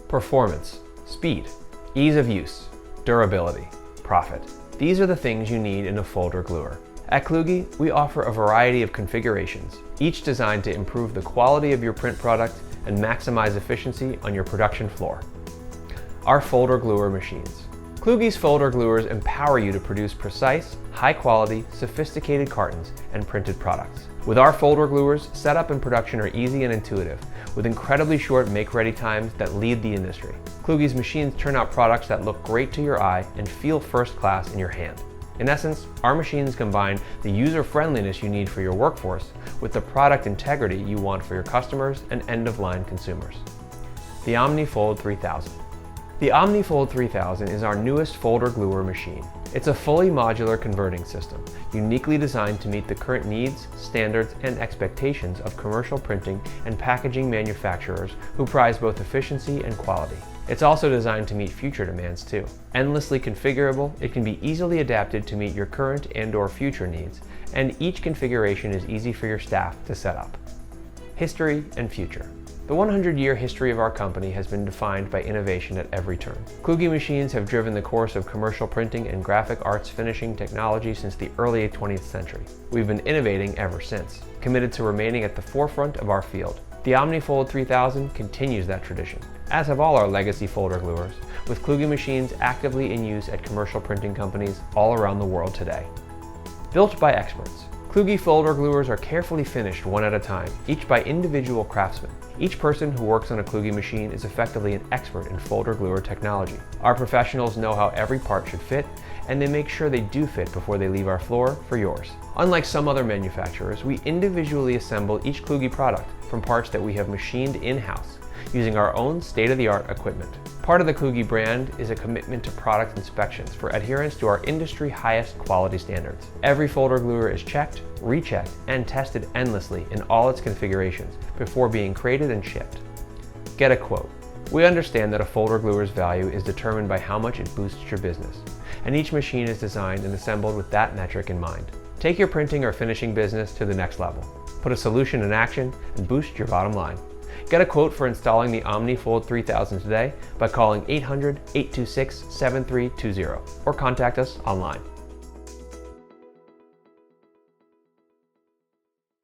Performance, speed, ease of use, durability, profit. These are the things you need in a folder gluer. At Kluge, we offer a variety of configurations, each designed to improve the quality of your print product and maximize efficiency on your production floor. Our folder gluer machines. Kluge's folder gluers empower you to produce precise, high-quality, sophisticated cartons and printed products. With our folder gluers, setup and production are easy and intuitive, with incredibly short make-ready times that lead the industry. Kluge's machines turn out products that look great to your eye and feel first-class in your hand. In essence, our machines combine the user-friendliness you need for your workforce with the product integrity you want for your customers and end-of-line consumers. The OmniFold 3000. The OmniFold 3000 is our newest folder gluer machine. It's a fully modular converting system, uniquely designed to meet the current needs, standards, and expectations of commercial printing and packaging manufacturers who prize both efficiency and quality. It's also designed to meet future demands too. Endlessly configurable, it can be easily adapted to meet your current and/or future needs, and each configuration is easy for your staff to set up. History and future. The 100-year history of our company has been defined by innovation at every turn. Kluge machines have driven the course of commercial printing and graphic arts finishing technology since the early 20th century. We've been innovating ever since, committed to remaining at the forefront of our field. The OmniFold 3000 continues that tradition, as have all our legacy folder gluers, with Kluge machines actively in use at commercial printing companies all around the world today. Built by experts. Kluge folder gluers are carefully finished one at a time, each by individual craftsmen. Each person who works on a Kluge machine is effectively an expert in folder gluer technology. Our professionals know how every part should fit, and they make sure they do fit before they leave our floor for yours. Unlike some other manufacturers, we individually assemble each Kluge product from parts that we have machined in-house, using our own state-of-the-art equipment. Part of the Kluge brand is a commitment to product inspections for adherence to our industry highest quality standards. Every folder gluer is checked, rechecked, and tested endlessly in all its configurations before being created and shipped. Get a quote. We understand that a folder gluer's value is determined by how much it boosts your business, and each machine is designed and assembled with that metric in mind. Take your printing or finishing business to the next level. Put a solution in action and boost your bottom line. Get a quote for installing the OmniFold 3000 today by calling 800-826-7320 or contact us online.